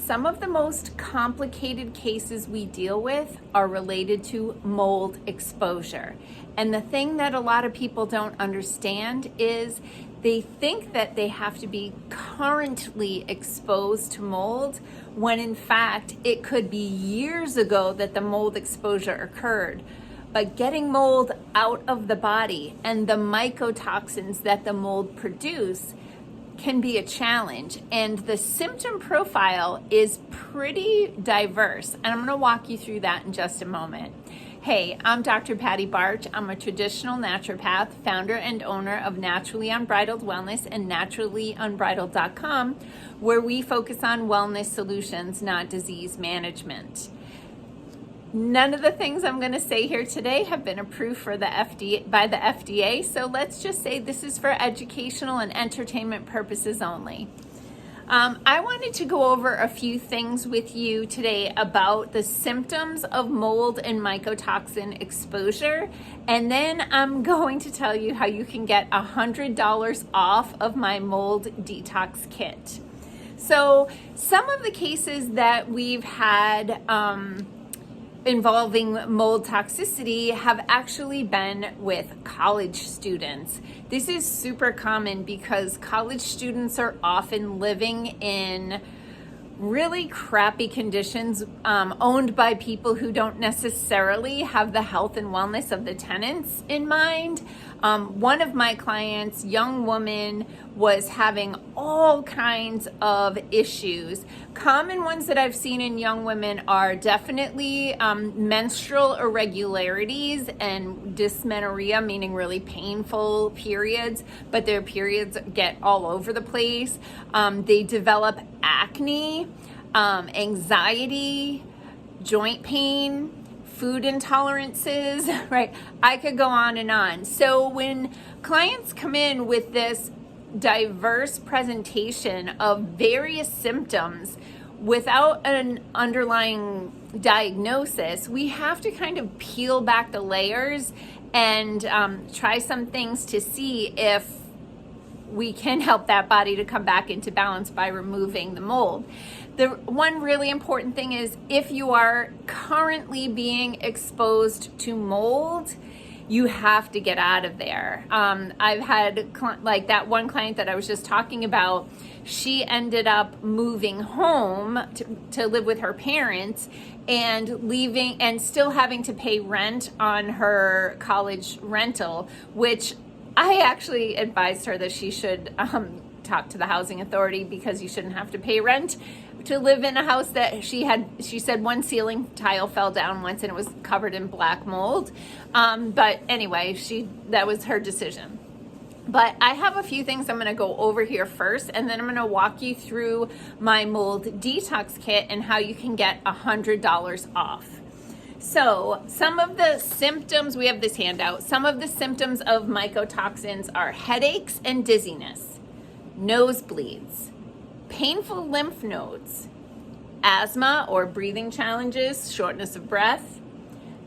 Some of the most complicated cases we deal with are related to mold exposure. And the thing that a lot of people don't understand is they think that they have to be currently exposed to mold, when in fact it could be years ago that the mold exposure occurred. But getting mold out of the body and the mycotoxins that the mold produce can be a challenge, and the symptom profile is pretty diverse, and I'm going to walk you through that in just a moment. Hey, I'm Dr. Patty Barch. I'm a traditional naturopath, founder and owner of Naturally Unbridled Wellness and naturallyunbridled.com, where we focus on wellness solutions, not disease management. None of the things I'm going to say here today have been approved for the by the FDA, so let's just say this is for educational and entertainment purposes only. I wanted to go over a few things with you today about the symptoms of mold and mycotoxin exposure, and then I'm going to tell you how you can get $100 off of my mold detox kit. So some of the cases that we've had involving mold toxicity have actually been with college students. This is super common because college students are often living in really crappy conditions owned by people who don't necessarily have the health and wellness of the tenants in mind. One of my clients, young woman, was having all kinds of issues. Common ones that I've seen in young women are definitely menstrual irregularities and dysmenorrhea, meaning really painful periods, but their periods get all over the place. They develop acne, anxiety, joint pain, food intolerances, right? I could go on and on. So when clients come in with this diverse presentation of various symptoms without an underlying diagnosis, we have to kind of peel back the layers and try some things to see if we can help that body to come back into balance by removing the mold. The one really important thing is if you are currently being exposed to mold, you have to get out of there. I've had like that one client that I was just talking about. She ended up moving home to live with her parents and leaving and still having to pay rent on her college rental, which I actually advised her that she should talk to the housing authority because you shouldn't have to pay rent to live in a house that she said one ceiling tile fell down once and it was covered in black mold. But anyway, that was her decision. But I have a few things I'm going to go over here first, and then I'm going to walk you through my mold detox kit and how you can get $100 off. So some of the symptoms, we have this handout, some of the symptoms of mycotoxins are headaches and dizziness, nosebleeds, painful lymph nodes, asthma or breathing challenges, shortness of breath,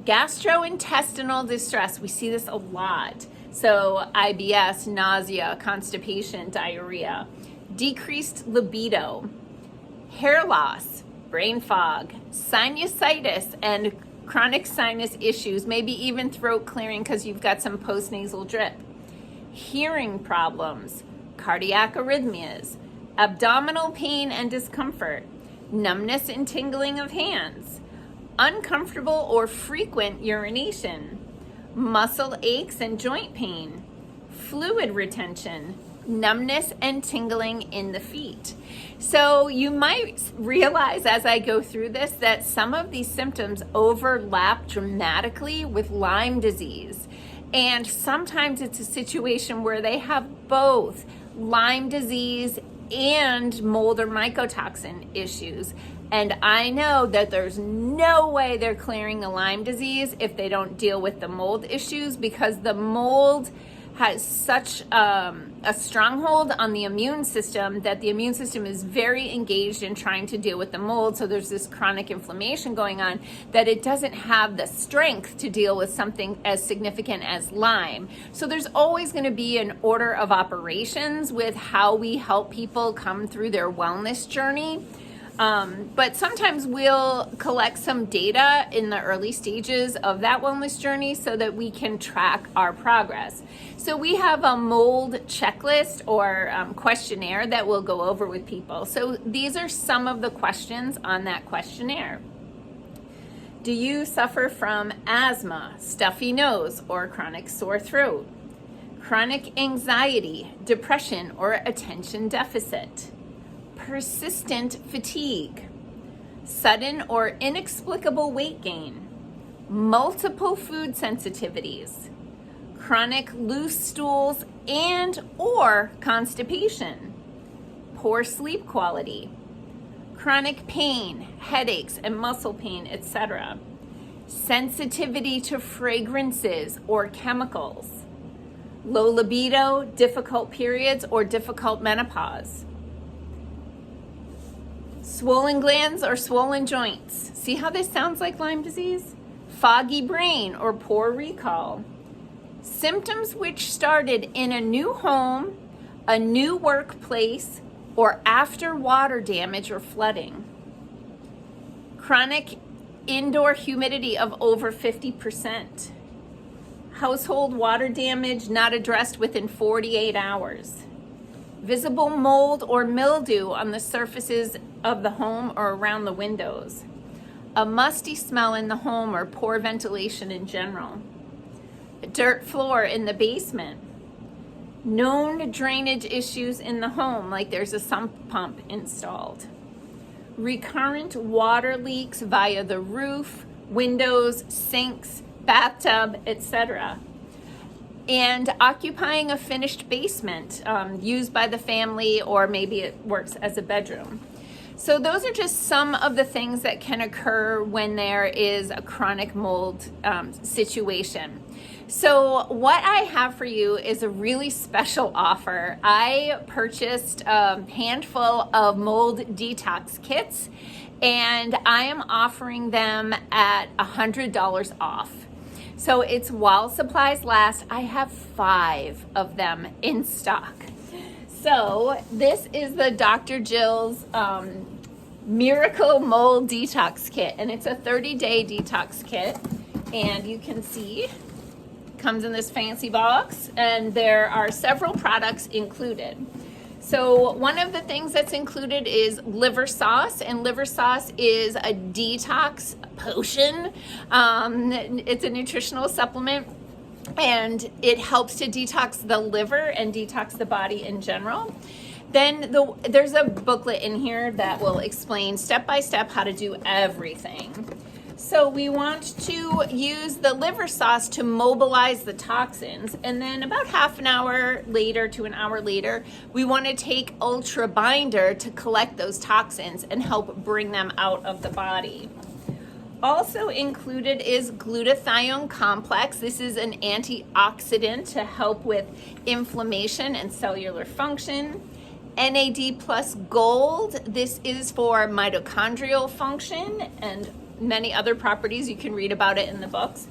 gastrointestinal distress. We see this a lot. So IBS, nausea, constipation, diarrhea, decreased libido, hair loss, brain fog, sinusitis, and chronic sinus issues, maybe even throat clearing because you've got some postnasal drip, hearing problems, cardiac arrhythmias, abdominal pain and discomfort, numbness and tingling of hands, uncomfortable or frequent urination, muscle aches and joint pain, fluid retention, numbness and tingling in the feet. So you might realize as I go through this that some of these symptoms overlap dramatically with Lyme disease. And sometimes it's a situation where they have both Lyme disease and mold or mycotoxin issues. And I know that there's no way they're clearing the Lyme disease if they don't deal with the mold issues, because the mold has such a stronghold on the immune system that the immune system is very engaged in trying to deal with the mold. So there's this chronic inflammation going on that it doesn't have the strength to deal with something as significant as Lyme. So there's always going to be an order of operations with how we help people come through their wellness journey. But sometimes we'll collect some data in the early stages of that wellness journey so that we can track our progress. So we have a mold checklist or questionnaire that we'll go over with people. So these are some of the questions on that questionnaire. Do you suffer from asthma, stuffy nose, or chronic sore throat? Chronic anxiety, depression, or attention deficit? Persistent fatigue? Sudden or inexplicable weight gain? Multiple food sensitivities? Chronic loose stools and or constipation? Poor sleep quality? Chronic pain, headaches, and muscle pain, etc. Sensitivity to fragrances or chemicals. Low libido, difficult periods, or difficult menopause. Swollen glands or swollen joints. See how this sounds like Lyme disease? Foggy brain or poor recall. Symptoms which started in a new home, a new workplace, or after water damage or flooding. Chronic indoor humidity of over 50%. Household water damage not addressed within 48 hours. Visible mold or mildew on the surfaces of the home or around the windows. A musty smell in the home or poor ventilation in general. A dirt floor in the basement. Known drainage issues in the home, like there's a sump pump installed. Recurrent water leaks via the roof, windows, sinks, bathtub, etc. And occupying a finished basement used by the family, or maybe it works as a bedroom. So those are just some of the things that can occur when there is a chronic mold situation. So what I have for you is a really special offer. I purchased a handful of mold detox kits, and I am offering them at $100 off. So it's while supplies last. I have 5 of them in stock. So this is the Dr. Jill's Miracle Mold Detox Kit, and it's a 30-day detox kit, and you can see comes in this fancy box, and there are several products included. So one of the things that's included is liver sauce, and liver sauce is a detox potion. It's a nutritional supplement, and it helps to detox the liver and detox the body in general. Then there's a booklet in here that will explain step by step how to do everything. So we want to use the liver sauce to mobilize the toxins, and then about half an hour later to an hour later, we want to take Ultra Binder to collect those toxins and help bring them out of the body. Also included is glutathione complex. This is an antioxidant to help with inflammation and cellular function. NAD plus gold. This is for mitochondrial function and many other properties. You can read about it in the books,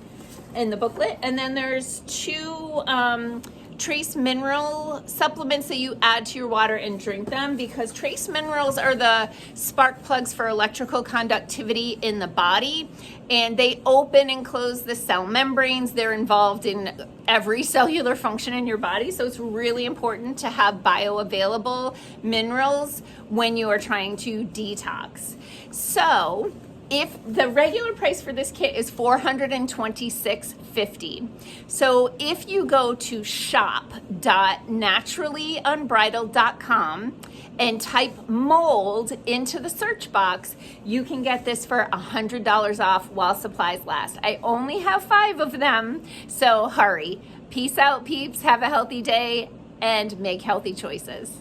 in the booklet. And then there's 2 trace mineral supplements that you add to your water and drink them, because trace minerals are the spark plugs for electrical conductivity in the body, and they open and close the cell membranes. They're involved in every cellular function in your body, so it's really important to have bioavailable minerals when you are trying to detox. So if the regular price for this kit is $426.50. So if you go to shop.naturallyunbridled.com and type mold into the search box, you can get this for $100 off while supplies last. I only have 5 of them, so hurry. Peace out, peeps. Have a healthy day and make healthy choices.